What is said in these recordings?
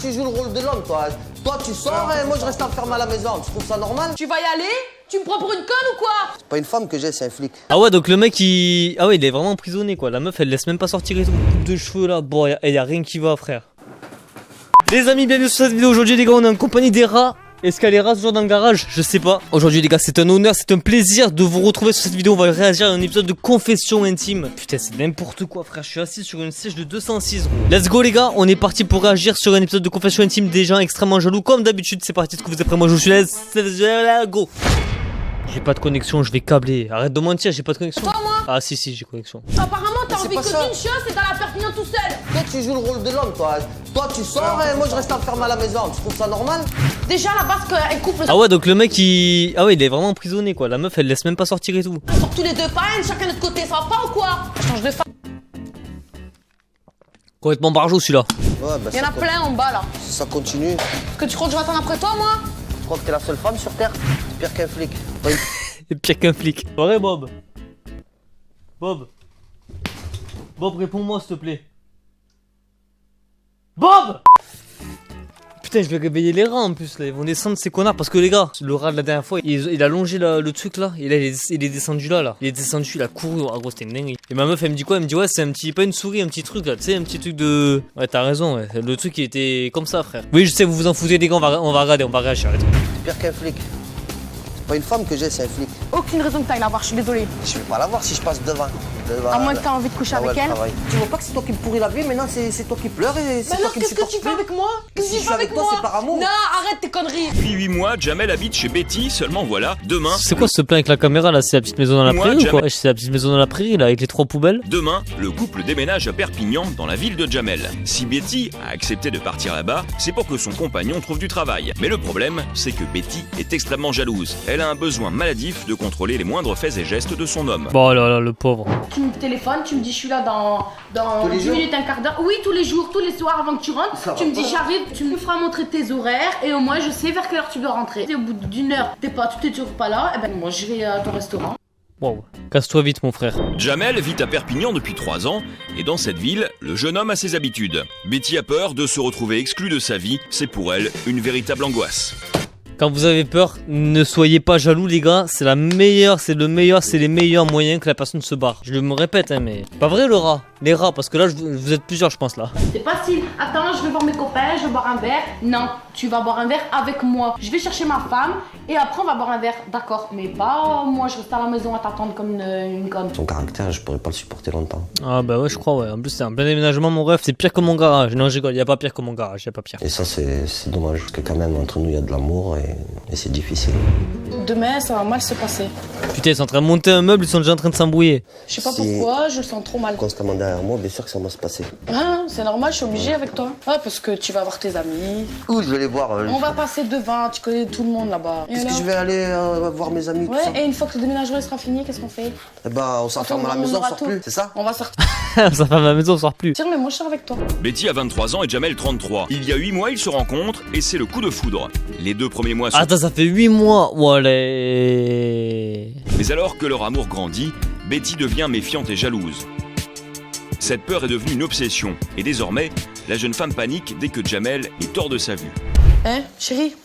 tu joues le rôle de l'homme, toi. Toi, tu sors et moi, je reste enfermé à la maison. Tu trouves ça normal? Tu vas y aller? Tu me prends pour une conne ou quoi? C'est pas une femme que j'ai, c'est un flic. Ah ouais, donc le mec il. Ah ouais, il est vraiment emprisonné quoi. La meuf elle laisse même pas sortir les coupe de cheveux là. Bon, y a rien qui va, frère. Les amis, bienvenue sur cette vidéo. Aujourd'hui, les gars, on est en compagnie des rats. Est-ce qu'il y a les rats toujours dans le garage? Je sais pas. Aujourd'hui, les gars, c'est un honneur, c'est un plaisir de vous retrouver sur cette vidéo. On va réagir à un épisode de confession intime. Putain, c'est n'importe quoi, frère. Je suis assis sur une siège de 206. Let's go, les gars. On est parti pour réagir sur un épisode de confession intime des gens extrêmement jaloux. Comme d'habitude, c'est parti. Est-ce que vous êtes prêts? Moi, je suis là. Go. J'ai pas de connexion, je vais câbler. Arrête de mentir, j'ai pas de connexion. Toi, moi? Ah, si, j'ai connexion. Apparemment, t'as C'est envie pas que ça. d'une chose, c'est d'aller à Perpignan tout seul. Toi, tu joues le rôle de l'homme, toi. Toi, tu sors et moi, je reste enfermé à la maison. Tu trouves ça normal? Déjà, la base qu'elle coupe le Ah ouais, donc le mec il. Ah ouais, il est vraiment emprisonné quoi. La meuf elle laisse même pas sortir et tout. On sort tous les deux pas haine, chacun de notre côté, ça va pas ou quoi? Change de femme. Complètement barjot celui-là. Ouais, bah, Il y en a plein en bas là. Si ça continue, Est-ce que tu crois que je vais attendre après toi, moi? tu crois que t'es la seule femme sur Terre? C'est pire qu'un flic. Toi, C'est pire qu'un flic. Ouais, Bob. Bob, réponds-moi s'il te plaît. Bob! Putain, je vais réveiller les rats en plus là. Ils vont descendre ces connards parce que les gars, le rat de la dernière fois, il a longé le truc là. Et là, il est descendu là. Il est descendu, il a couru. Ah gros, c'était une dinguerie. Et ma meuf, elle me dit quoi? Elle me dit ouais, c'est un petit, pas une souris, un petit truc là. Tu sais, un petit truc de. Ouais, t'as raison. Ouais. Le truc il était comme ça, frère. Oui, je sais, vous vous en foutez, les gars. On va regarder, on va réagir. Arrête. c'est pire qu'un flic. C'est pas une femme que j'ai, c'est un flic. Aucune raison que t'ailles la voir, je suis désolée. Je vais pas la voir si je passe devant. À moins que t'aies envie de coucher avec elle. Tu vois pas que c'est toi qui me pourris la vie, maintenant c'est toi qui pleures et c'est Mais toi alors, qui me qu'est-ce que supportes tu fais plus. avec moi? Qu'est-ce que Si tu je fais suis avec avec toi, moi? c'est par amour. Non, arrête tes conneries. Depuis 8 mois, Jamel habite chez Betty, seulement voilà, demain, C'est quoi ce plan avec la caméra là? C'est la petite maison dans la Moi, prairie ou quoi? jamais. Ouais, c'est la petite maison dans la prairie là avec les 3 poubelles. demain, le couple déménage à Perpignan, dans la ville de Jamel. Si Betty a accepté de partir là-bas, c'est pour que son compagnon trouve du travail. Mais le problème, c'est que Betty est extrêmement jalouse. Elle a un besoin maladif de contrôler les moindres faits et gestes de son homme. Bon là, le pauvre. Tu me téléphones, tu me dis je suis là dans Tous les 10 jours? minutes, un quart d'heure. Oui, tous les jours, tous les soirs avant que tu rentres. Ça Tu va me dis pas. j'arrive, tu me feras montrer tes horaires et au moins je sais vers quelle heure tu dois rentrer. Et au bout d'une heure, tu t'es toujours pas là, et ben moi je vais à ton restaurant. Wow. Casse-toi vite mon frère. Jamel vit à Perpignan depuis 3 ans, et dans cette ville, le jeune homme a ses habitudes. Betty a peur de se retrouver exclue de sa vie, c'est pour elle une véritable angoisse. Quand vous avez peur, ne soyez pas jaloux les gars, c'est les meilleurs moyens que la personne se barre. Je me répète hein, mais pas vrai le rat, les rats parce que là vous êtes plusieurs je pense là. C'est facile. Attends, je vais voir mes copains, je vais boire un verre. Non, tu vas boire un verre avec moi. Je vais chercher ma femme et après on va boire un verre. D'accord, mais pas moi, je reste à la maison à t'attendre comme une conne. Son caractère, je pourrais pas le supporter longtemps. Ah bah ouais je crois ouais, en plus c'est un plein déménagement mon ref, c'est pire que mon garage. Non je rigole, y a pas pire que mon garage, y a pas pire. Et ça, c'est dommage, parce que quand même, entre nous, il y a de l'amour et c'est difficile. Demain, ça va mal se passer. Putain ils sont en train de monter un meuble, ils sont déjà en train de s'embrouiller. Je sais pas Si- pourquoi, je le sens trop mal. Constamment derrière moi, bien sûr que ça va se passer. Ah, c'est normal, je suis obligée avec toi. Ouais, parce que tu vas voir tes amis. Où je vais les voir On va passer devant, tu connais tout le monde là-bas. Et Est-ce que alors je vais aller voir mes amis, tout ça? Ouais, et une fois que le déménagement sera fini, qu'est-ce qu'on fait? Eh ben, on s'enferme à la On maison, on aura sort tout. plus, c'est ça? On va sortir. Ça fait à la maison on sort plus. Tiens, mais moi je sors avec toi. Betty a 23 ans et Jamel 33. Il y a 8 mois, ils se rencontrent et c'est le coup de foudre. Les 2 premiers mois sont... Attends ça fait 8 mois. Allez. Mais alors que leur amour grandit, Betty devient méfiante et jalouse. Cette peur est devenue une obsession, et désormais, la jeune femme panique dès que Jamel est hors de sa vue. Hein, chérie?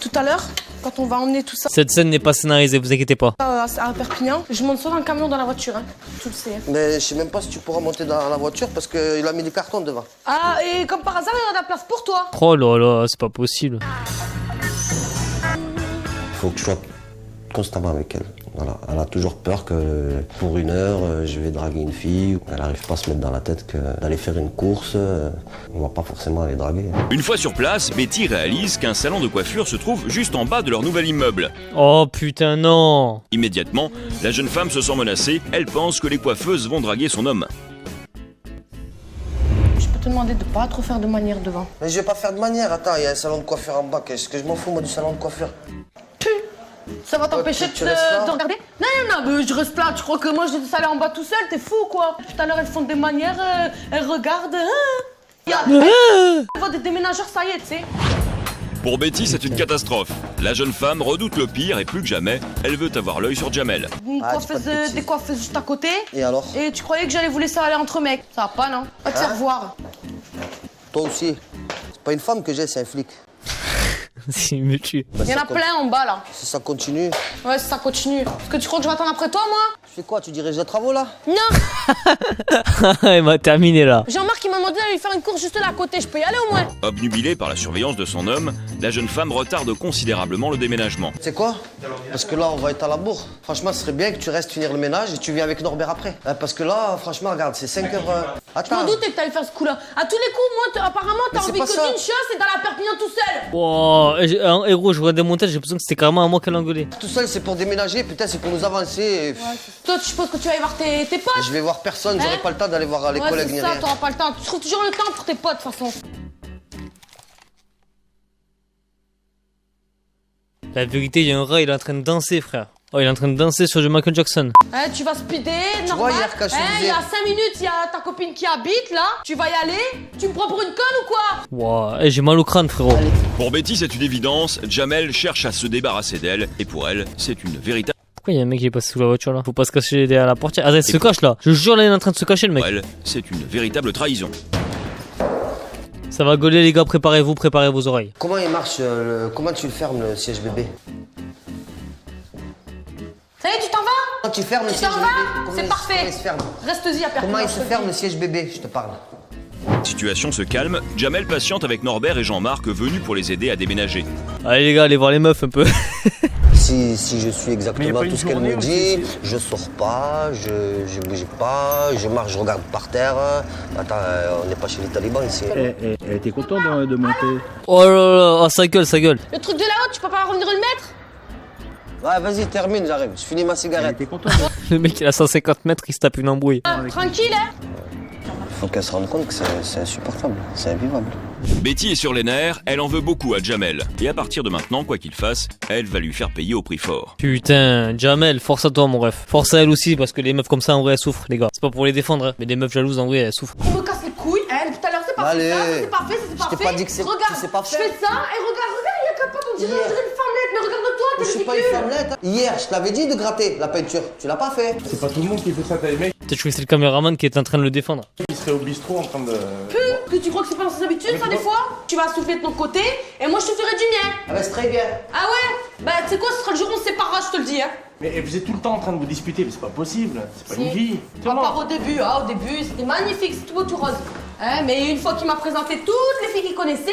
Tout à l'heure, quand on va emmener tout ça Cette scène n'est pas scénarisée, vous inquiétez pas. à Perpignan, je monte soit dans le camion dans la voiture, hein. Tu le sais. Mais je sais même pas si tu pourras monter dans la voiture parce qu'il a mis des cartons devant. Ah, et comme par hasard, il y a de la place pour toi. Oh là là, c'est pas possible. Il faut que je sois constamment avec elle. Voilà. Elle a toujours peur que pour une heure, je vais draguer une fille. Elle n'arrive pas à se mettre dans la tête que d'aller faire une course, on va pas forcément aller draguer. Une fois sur place, Betty réalise qu'un salon de coiffure se trouve juste en bas de leur nouvel immeuble. Oh putain non. Immédiatement, la jeune femme se sent menacée, elle pense que les coiffeuses vont draguer son homme. Je peux te demander de pas trop faire de manière devant. Mais je vais pas faire de manière, attends, il y a un salon de coiffure en bas. Qu'est-ce que je m'en fous, moi, du salon de coiffure? Ça va t'empêcher tu de restes là? de regarder? Non, mais je reste là. Tu crois que moi, je vais aller en bas tout seul? T'es fou, quoi? Tout à l'heure, elles font des manières, elles regardent. Elles voient des déménageurs, ça y est, tu sais. Pour Betty, c'est une catastrophe. La jeune femme redoute le pire et plus que jamais, elle veut avoir l'œil sur Jamel. Une Ah, dis pas de bêtises. des coiffeuses juste à côté. Et alors? Et tu croyais que j'allais vous laisser aller entre mecs? Ça va pas, non? Va te faire voir. Toi aussi. C'est Pas une femme que j'ai, c'est un flic. Il me tue. Bah, Il y en a plein en bas là. Si ça continue. Ouais, si ça continue. Est-ce que tu crois que je vais attendre après toi, moi? Tu fais quoi? Tu diriges les travaux là? Non. Il m'a terminé là. Jean-Marc, il m'a demandé d'aller faire une course juste là à côté. Je peux y aller au moins? Obnubilée par la surveillance de son homme, la jeune femme retarde considérablement le déménagement. C'est quoi? Parce que là, on va être à la bourre. Franchement, ce serait bien que tu restes finir le ménage et tu viens avec Norbert après. Parce que là, franchement, regarde, c'est 5 heures. Je Attends. m'en doutais que t'allais faire ce coup-là. À tous les coups, moi, apparemment, Mais t'as c'est envie pas que ça. d'une chose, c'est dans la Perpignan tout seul. Wow, un héros, je vois des montages, j'ai l'impression que c'était carrément à moi qu'elle engueulait. Tout seul, c'est pour déménager, putain, c'est pour nous avancer. Et... Toi, tu supposes que tu vas aller voir tes potes? Je vais voir personne, j'aurai Hein? pas le temps d'aller voir les Ouais, collègues c'est ni ça, rien. t'auras pas le temps. Tu trouves toujours le temps pour tes potes, de toute façon. La vérité, il y a un rat, il est en train de danser, frère. Oh, il est en train de danser sur du Michael Jackson. Hein, tu vas speeder, normal. vois, hier, quand je te Hein, il disais- y a 5 minutes, il y a ta copine qui habite là. Tu vas y aller? Tu me prends pour une conne ou quoi? Wow, j'ai mal au crâne, frérot. Pour Betty, c'est une évidence, Jamel cherche à se débarrasser d'elle, et pour elle, c'est une véritable... Pourquoi il y a un mec qui est passé sous la voiture là? Faut pas se cacher derrière la portière. Ah, il se cache là. Je jure, là, il est en train de se cacher, le mec. Pour elle, c'est une véritable trahison. Ça va gauler, les gars, préparez-vous, préparez vos oreilles. Comment il marche comment tu le fermes le siège bébé? Ça y est, tu t'en vas? Comment tu fermes le Tu siège t'en bébé? vas? Comment C'est il- parfait. Comment il se ferme? Reste-y à Perpignan. Comment il se je te ferme dis. le siège bébé? Je te parle. Situation se calme, Jamel patiente avec Norbert et Jean-Marc venus pour les aider à déménager. Allez, les gars, allez voir les meufs un peu. Si je suis Mais y a exactement pas une tout ce qu'elle journée me dit, je sors pas, je bouge pas, je marche, je regarde par terre. Attends, on n'est pas chez les talibans ici. Elle était contente de monter. Oh là là, oh, sa gueule, sa gueule. Le truc de là-haut, tu peux pas revenir le mettre? Ouais, vas-y, termine, j'arrive. Je finis ma Elle cigarette. était contente. Le mec, il a 150 mètres, il se tape une embrouille. Tranquille, hein? Faut qu'elle se rende compte que c'est insupportable, c'est invivable. Betty est sur les nerfs, elle en veut beaucoup à Jamel. Et à partir de maintenant, quoi qu'il fasse, elle va lui faire payer au prix fort. Putain, Jamel, force à toi, mon ref. Force à elle aussi, parce que les meufs comme ça, en vrai, elles souffrent, les gars. C'est pas pour les défendre, hein, mais les meufs jalouses, en vrai, elles souffrent. On me casse les couilles, hein? Tout à l'heure, c'est pas Allez. fait ça, c'est pas fait, c'est Je pas t'ai fait. pas dit que c'est- Regarde, que c'est pas je fait. fais ça, et regarde, il y a qu'un pote, on dirait une femmelette, mais regarde-toi, Je t'es suis pas une ridicule. femmelette. Hein. Hier, je t'avais dit de gratter la peinture. Tu l'as pas fait. C'est pas tout le monde qui fait ça, t'as les mecs Peut-être que c'est le caméraman qui est en train de le défendre. qui seraient au bistrot en train de. Que tu crois que c'est pas dans ses habitudes, ça, des fois? Tu vas souffler de ton côté, et moi, je te ferai du mien. Ah bah, c'est très bien. Ah ouais? Bah, tu sais quoi, ce sera le jour où on se séparera, je te le dis, hein. Mais vous êtes tout le temps en train de vous disputer, mais c'est pas possible. C'est pas Si. une vie. À part au début, c'était magnifique, c'est tout beau, tout rose. Hein, mais une fois qu'il m'a présenté toutes les filles qu'il connaissait,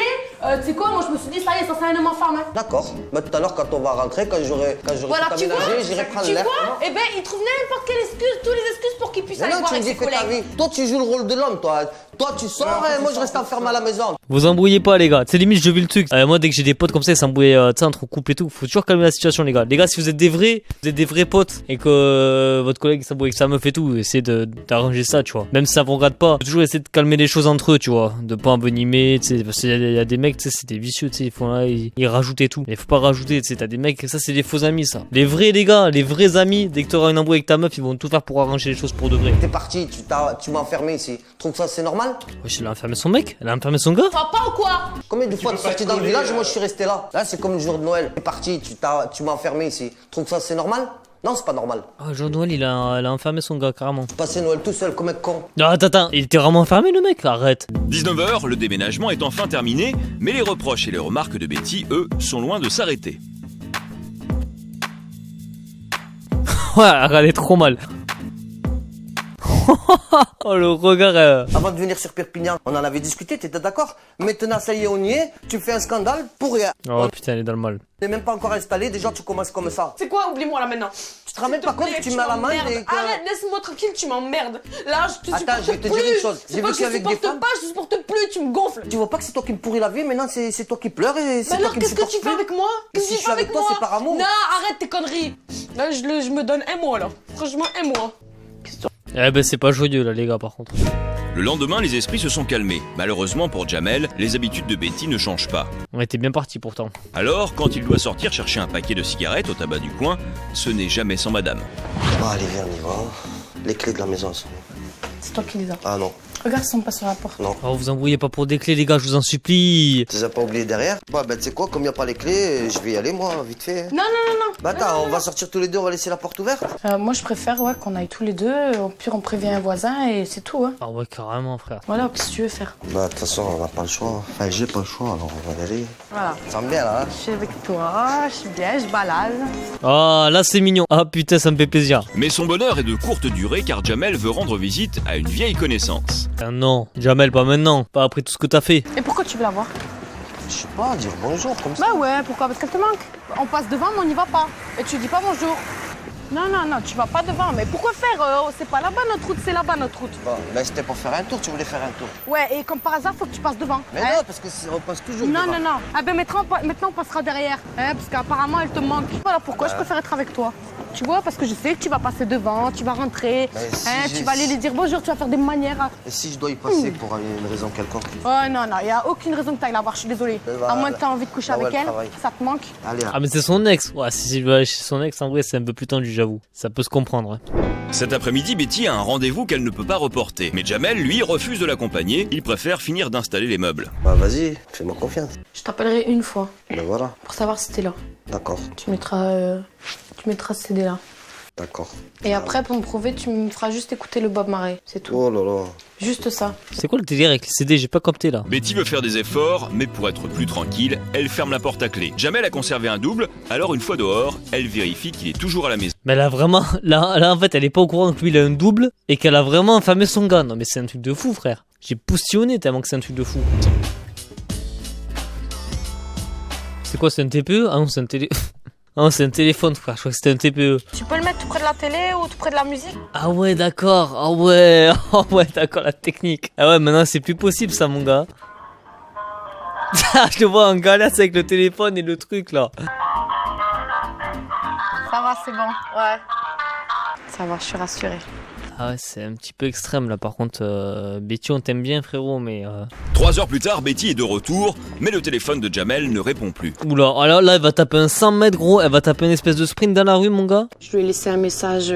tu sais quoi, moi je me suis dit, ça y est, ça c'est un homme en femme. Hein. D'accord. Bah, tout à l'heure, quand on va rentrer, quand j'aurai Voilà, tout tu vois, aménagé, j'irai prendre tu l'air. vois, eh ben il trouve n'importe quelle excuse, toutes les excuses pour qu'il puisse Mais aller non, voir tu me avec dis ses que ta collègues. vie. Toi, tu joues le rôle de l'homme, toi. Toi, tu sors et moi, je reste enfermé à la maison. Vous embrouillez pas, les gars. C'est limite, je vis le truc. Moi, dès que j'ai des potes comme ça, ils s'embrouillent, tu sais, entre couple et tout. Faut toujours calmer la situation, les gars. Les gars, si vous êtes des vrais potes et que votre collègue s'embrouille avec sa meuf et tout, essayez d'arranger ça, tu vois. Même si ça vous regarde pas, faut toujours essayer de calmer les choses entre eux, tu vois. De pas envenimer, tu sais. Parce qu'il y a des mecs, tu sais, c'est des vicieux, tu sais. Ils font là, ils rajoutent et tout. Mais faut pas rajouter, tu sais. T'as des mecs, ça, c'est des faux amis, ça. Les vrais, les gars, les vrais amis, dès que t'auras une embrouille avec ta meuf, ils vont tout faire pour arranger les choses pour de vrai. T'es parti, tu m'as enfermé ici. Tu trouves ça, c'est normal? Wesh, elle a enfermé son mec? Elle a enfermé son gars? Ça va pas ou quoi? Combien de fois tu es sorti dans le village et moi, je suis resté là? Là, c'est comme le jour de Noël. T'es parti, tu m'as enfermé ici. Tu trouves ça, c'est normal? Non, c'est pas normal. Ah, Jean-Noël, elle a enfermé son gars, carrément. Passer Noël tout seul comme un con. Non, attends, il était vraiment enfermé, le mec? Arrête. 19h, le déménagement est enfin terminé, mais les reproches et les remarques de Betty, eux, sont loin de s'arrêter. Ouais, elle est trop mal. Oh, le regard. Avant de venir sur Perpignan, on en avait discuté, t'étais d'accord? Maintenant, ça y est, on y est. Tu fais un scandale pour rien. Oh On putain, elle est dans le mal. n'est même pas encore installé, déjà, tu commences comme ça. C'est quoi, oublie-moi là maintenant. Tu te rends même S'il pas te compte plaît, que tu mets à la main m'emmerdes. et que... Arrête, laisse-moi tranquille, tu m'emmerdes. Là, je te Attends, supporte je vais te plus. dire une chose. C'est J'ai pas vécu que je avec des supporte femmes. pas, je supporte plus, tu me gonfles. Tu vois pas que c'est toi qui me pourris la vie, maintenant c'est toi qui pleures et c'est Mais toi alors, qui me qu'est-ce que supportes tu fais plus. avec moi? Qu'est-ce Si que je tu suis fais avec avec toi, moi? c'est par amour. Non, arrête tes conneries. Là, je me donne un mois là. Franchement, un mois. Eh ben, c'est pas joyeux, là, les gars, par contre. Le lendemain, les esprits se sont calmés. Malheureusement pour Jamel, les habitudes de Betty ne changent pas. On était bien partis, pourtant. Alors, quand il doit sortir chercher un paquet de cigarettes au tabac du coin, ce n'est jamais sans madame. Bon, allez, viens, on y va. Les clés de la maison sont... C'est toi qui les as. Ah non. Regarde, ils sont pas sur la porte. Non. Oh, vous embrouillez pas pour des clés, les gars, je vous en supplie. Tu les as pas oubliés derrière? Bah, tu sais quoi, comme il n'y a pas les clés, je vais y aller, moi, vite fait. Non. Bah, attends, on va sortir tous les deux, on va laisser la porte ouverte. Moi, je préfère qu'on aille tous les deux. Au pire, on prévient un voisin et c'est tout. Hein. Ah ouais, carrément, frère. Voilà, qu'est-ce que tu veux faire? Bah, de toute façon, on n'a pas le choix. Enfin, j'ai pas le choix, alors on va y aller. Voilà. Ça me bien, là, hein? Je suis avec toi, je suis bien, je balade. Ah, là, c'est mignon. Ah, putain, ça me fait plaisir. Mais son bonheur est de courte durée car Jamel veut rendre visite à une vieille connaissance. Ah non, Jamel, pas maintenant. Pas après tout ce que t'as fait. Et pourquoi tu veux la voir? Je sais pas, dire bonjour, comme ça. Bah ouais, pourquoi? Parce qu'elle te manque. On passe devant, mais on n'y va pas. Et tu dis pas bonjour. Non, tu vas pas devant. Mais pourquoi faire? C'est pas là-bas notre route, c'est là-bas notre route. Bon, mais c'était pour faire un tour, tu voulais faire un tour. Ouais, et comme par hasard, faut que tu passes devant. Mais Hein? non, parce que on passe toujours Non. devant. Ah ben maintenant on passera derrière. Hein, parce qu'apparemment elle te manque. Voilà pourquoi je préfère être avec toi. Tu vois, parce que je sais que tu vas passer devant, tu vas rentrer. Mais si Tu j'ai- vas aller lui dire bonjour, tu vas faire des manières. Et si je dois y passer pour une raison quelconque? Oh non, il n'y a aucune raison que tu ailles la voir, je suis désolée. Voilà. À moins que tu aies envie de coucher Ah ouais, avec le elle, travail. ça te manque. Allez, là. Ah, mais c'est son ex. Ouais, si je vais aller chez son ex, en vrai, c'est un peu plus tendu, j'avoue. Ça peut se comprendre. Hein. Cet après-midi, Betty a un rendez-vous qu'elle ne peut pas reporter. Mais Jamel, lui, refuse de l'accompagner. Il préfère finir d'installer les meubles. Bah, vas-y, fais-moi confiance. Je t'appellerai une fois Ben voilà, pour savoir si t'es là. d'accord, Tu mettras ce CD là. d'accord. Et après, pour me prouver, tu me feras juste écouter le Bob Marley, c'est tout. Oh là là. Juste ça. C'est quoi le délire avec les CD? J'ai pas capté là. Betty veut faire des efforts, mais pour être plus tranquille, elle ferme la porte à clé. Jamel a conservé un double, alors une fois dehors, elle vérifie qu'il est toujours à la maison. Mais elle a vraiment. Là, en fait, elle est pas au courant que lui, il a un double et qu'elle a vraiment affamé son gars. Non, mais c'est un truc de fou, frère. J'ai pousstionné tellement que c'est un truc de fou. C'est quoi, c'est un TPE? Ah non, c'est un télé. Ah non, c'est un téléphone, frère. Je crois que c'était un TPE. Tu peux le mettre tout près de la télé ou tout près de la musique? Ah ouais, d'accord. Ah ouais. Ah ouais, d'accord, la technique. Ah ouais, maintenant, c'est plus possible, ça, mon gars. Je le vois en galère avec le téléphone et le truc, là. Ça va, c'est bon. Ouais. Ça va, je suis rassurée. Ah ouais, c'est un petit peu extrême, là. Par contre, Betty, on t'aime bien, frérot, mais... 3 heures plus tard, Betty est de retour, mais le téléphone de Jamel ne répond plus. Oula, alors là, elle va taper un 100 mètres, gros. Elle va taper une espèce de sprint dans la rue, mon gars. Je lui ai laissé un message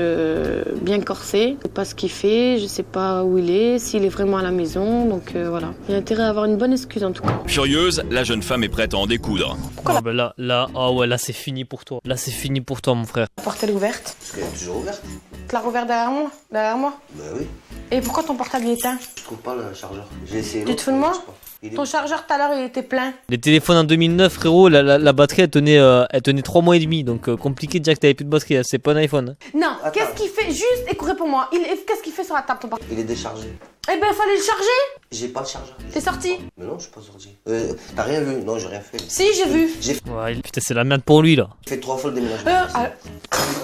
bien corsé. Je sais pas ce qu'il fait, je sais pas où il est, s'il est vraiment à la maison, donc voilà. Il y a intérêt à avoir une bonne excuse en tout cas. Furieuse, la jeune femme est prête à en découdre. Ah bah là, ah ouais, là, c'est fini pour toi. Là, c'est fini pour toi, mon frère. La porte elle est ouverte. Parce qu'elle est toujours ouverte. Tu l'as rouvert derrière moi? Ben oui, Et pourquoi ton portable est éteint? je trouve pas le chargeur. J'ai essayé. Tu te l'autre, fous de moi? je sais pas. Il est- Ton chargeur tout à l'heure il était plein. Les téléphones en 2009, frérot, la batterie, elle tenait 3 mois et demi. Donc, compliqué de dire que t'avais plus de batterie. Hein. C'est pas un iPhone. Hein. Non, Attends. qu'est-ce qu'il fait? Juste, écoute, réponds-moi. Qu'est-ce qu'il fait sur la table ton portable? Il est déchargé. Eh ben, fallait le charger. J'ai pas le chargeur. T'es sorti? Mais non, je suis pas sorti. T'as rien vu? Non, j'ai rien fait. Si, j'ai vu. Ouais, putain, c'est la merde pour lui, là. J'ai fait 3 fois le déménagement. Ah,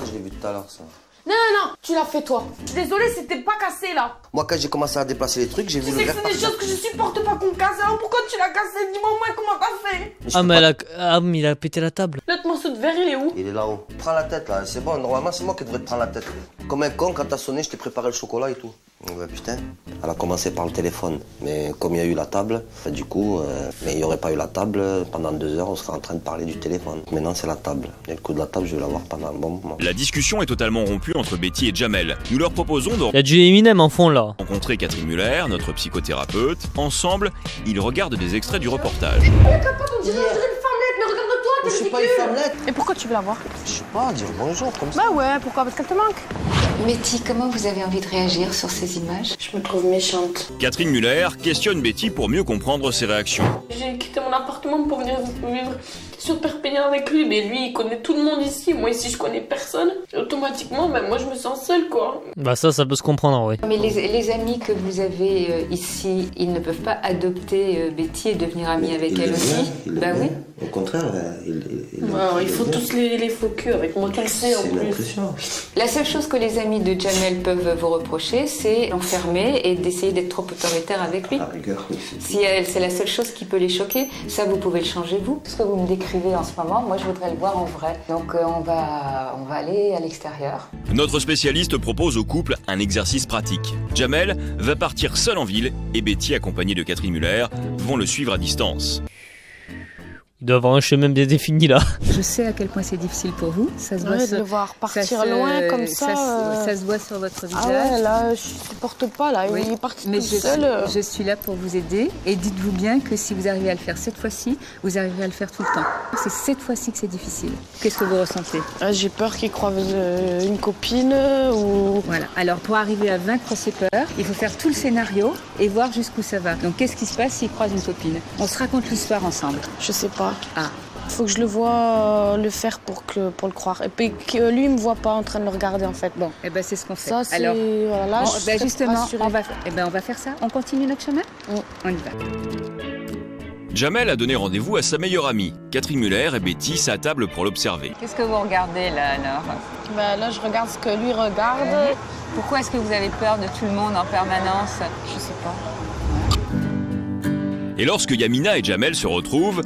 Je l'ai vu tout à l'heure, ça. non, tu l'as fait toi. Je suis désolée, c'était pas cassé là. Moi, quand j'ai commencé à déplacer les trucs, j'ai vu Tu le sais que verre c'est des partir. choses que je supporte pas qu'on casse. Alors pourquoi tu l'as cassé? Dis-moi au moins comment t'as fait. Mais je Ah, peux mais pas- mais il a pété la table. L'autre morceau de verre, il est où? Il est là-haut. Prends la tête, là. C'est bon, normalement, c'est moi qui devrais te prendre la tête. Comme un con, quand t'as sonné, je t'ai préparé le chocolat et tout. Ouais, putain. Elle a commencé par le téléphone. Mais comme il y a eu la table, du coup, mais il n'y aurait pas eu la table, pendant 2 heures, on serait en train de parler du téléphone. Maintenant, c'est la table. Et le coup de la table, je vais l'avoir pendant un bon moment. La discussion est totalement rompue entre Betty et Jamel. Nous leur proposons de Il y a du Eminem en fond, là. rencontrer Catherine Muller, notre psychothérapeute. Ensemble, ils regardent des extraits du reportage. On dirait une femmelette, mais regarde-toi, Je suis pas une femmelette. Et pourquoi tu veux la voir? Je sais pas, dire bonjour comme ça. Bah ouais, pourquoi? Parce qu'elle te manque. Betty, comment vous avez envie de réagir sur ces images? Je me trouve méchante. Catherine Muller questionne Betty pour mieux comprendre ses réactions. J'ai quitté mon appartement pour venir vivre sur Perpignan avec lui, mais lui il connaît tout le monde ici, moi ici je connais personne. Automatiquement, ben moi je me sens seule quoi. Bah, ça peut se comprendre, ouais. Mais les amis que vous avez ici, ils ne peuvent pas adopter Betty et devenir amis avec elle aussi? Bah oui. Au contraire, Il faut tous les faux culs avec moi, tu le sais en C'est plus. l'impression. La seule chose que les amis de Jamel peuvent vous reprocher, c'est l'enfermer et d'essayer d'être trop autoritaire avec lui. À la rigueur, oui. Si c'est la seule chose qui peut les choquer, ça vous pouvez le changer vous. Ce que vous me décrivez en ce moment, moi je voudrais le voir en vrai. Donc on va aller à l'extérieur. Notre spécialiste propose au couple un exercice pratique. Jamel va partir seul en ville et Betty, accompagnée de Catherine Muller, vont le suivre à distance. Il doit avoir un chemin bien défini là. Je sais à quel point c'est difficile pour vous. Ça se voit Ouais, de sur- le voir ça partir se- loin comme ça. ça se voit sur votre visage. Ah ouais, là, je supporte pas, là. Oui. Il est parti Mais tout seul. je suis là pour vous aider et dites-vous bien que si vous arrivez à le faire cette fois-ci, vous arriverez à le faire tout le temps. C'est cette fois-ci que c'est difficile. Qu'est-ce que vous ressentez? Ah, j'ai peur qu'il croise une copine ou... Voilà. Alors pour arriver à vaincre ses peurs, il faut faire tout le scénario et voir jusqu'où ça va. Donc qu'est-ce qui se passe s'il croise une copine? On se raconte l'histoire ensemble. Je sais pas. Ah. Faut que je le vois le faire pour le croire. Et puis que lui, il me voit pas en train de le regarder, en fait. Bon, eh ben c'est ce qu'on fait. Ça, c'est... Alors, voilà, là, bon, je ben serais justement, rassurée. on va faire ça. On continue notre chemin. On y va. Jamel a donné rendez-vous à sa meilleure amie. Catherine Muller et Betty s'attablent pour l'observer. Qu'est-ce que vous regardez là alors? Bah, là, je regarde ce que lui regarde. Pourquoi est-ce que vous avez peur de tout le monde en permanence? Je sais pas. Et lorsque Yamina et Jamel se retrouvent,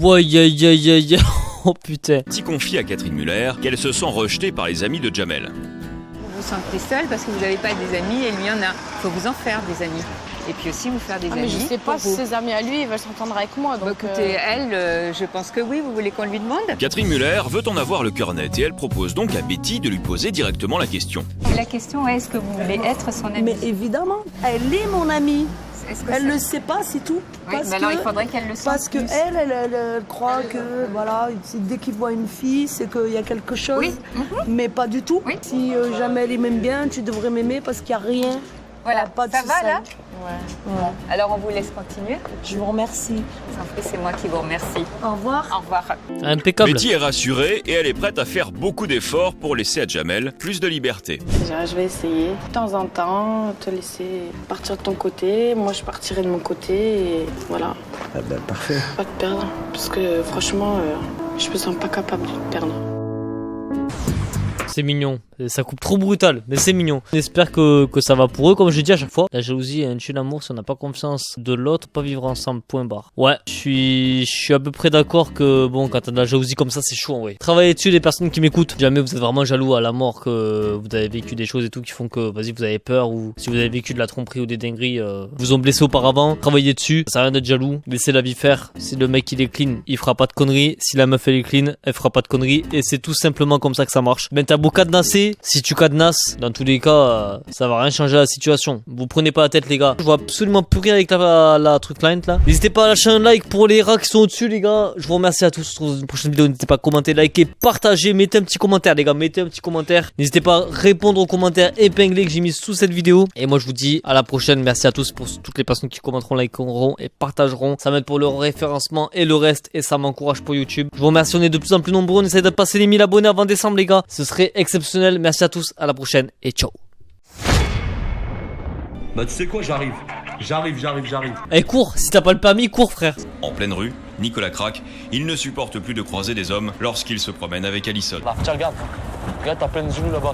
Aïe aïe aïe aïe. Oh putain. Betty confie à Catherine Muller qu'elle se sent rejetée par les amis de Jamel. Vous vous sentez seul parce que vous n'avez pas des amis et lui en a. Il faut vous en faire des amis. Et puis aussi vous faire des Ah, amis. mais je sais pas pour si vous. ses amis à lui, ils veulent s'entendre avec moi. Bah, Donc, écoutez, elle, je pense que oui. Vous voulez qu'on lui demande? Catherine Muller veut en avoir le cœur net et elle propose donc à Betty de lui poser directement la question. La question est, est-ce que vous voulez être son ami? Mais évidemment, elle est mon amie. Est-ce que Elle ça- le sait pas, c'est tout. Oui, mais alors il faudrait qu'elle le sente parce que plus. elle croit que voilà, dès qu'il voit une fille, c'est qu'il y a quelque chose. Oui. Mais pas du tout. Oui. Si jamais elle m'aime bien, tu devrais m'aimer parce qu'il n'y a rien. Voilà, pas de ça va soucis. là? Bon, alors on vous laisse continuer. Je vous remercie. En fait, c'est moi qui vous remercie. Au revoir. Au revoir. Impeccable. Betty est rassurée et elle est prête à faire beaucoup d'efforts pour laisser à Jamel plus de liberté. déjà, je vais essayer de temps en temps te laisser partir de ton côté. Moi, je partirai de mon côté et voilà. Ah ben, parfait. Pas te perdre. Parce que franchement, je me sens pas capable de te perdre. C'est mignon. Ça coupe trop brutal, mais c'est mignon. J'espère que ça va pour eux, comme je dis à chaque fois. La jalousie est un tue l'amour. Si on n'a pas confiance de l'autre, pas vivre ensemble, point barre. Ouais, je suis à peu près d'accord que bon, quand t'as de la jalousie comme ça, c'est chaud, ouais. Travaillez dessus, les personnes qui m'écoutent. Jamais vous êtes vraiment jaloux à la mort, que vous avez vécu des choses et tout qui font que, vas-y, vous avez peur, ou si vous avez vécu de la tromperie ou des dingueries, vous ont blessé auparavant. Travaillez dessus, ça sert à rien d'être jaloux. Laissez la vie faire. Si le mec il est clean, il fera pas de conneries. Si la meuf elle est clean, elle fera pas de conneries. Et c'est tout simplement comme ça que ça marche. Ben t'as beau cadenasser, si tu cadenasses, dans tous les cas, ça va rien changer à la situation. Vous prenez pas la tête, les gars. Je vois absolument plus rien avec la truc line là. N'hésitez pas à lâcher un like pour les rats qui sont au-dessus, les gars. Je vous remercie à tous. On se retrouve dans une prochaine vidéo. N'hésitez pas à commenter, liker, partager. Mettez un petit commentaire, les gars. Mettez un petit commentaire. N'hésitez pas à répondre aux commentaires épinglés que j'ai mis sous cette vidéo. Et moi, je vous dis à la prochaine. Merci à tous pour toutes les personnes qui commenteront, likeront et partageront. Ça m'aide pour le référencement et le reste. Et ça m'encourage pour YouTube. Je vous remercie. On est de plus en plus nombreux. On essaie de passer les 1000 abonnés avant décembre, les gars. Ce serait exceptionnel. Merci à tous. À la prochaine et ciao. Bah tu sais quoi, j'arrive. Eh, cours. Si t'as pas le permis, cours, frère. En pleine rue, Nicolas craque. Il ne supporte plus de croiser des hommes lorsqu'il se promène avec Alison. Là, tiens, regarde. Regarde, t'as plein de genoux là-bas.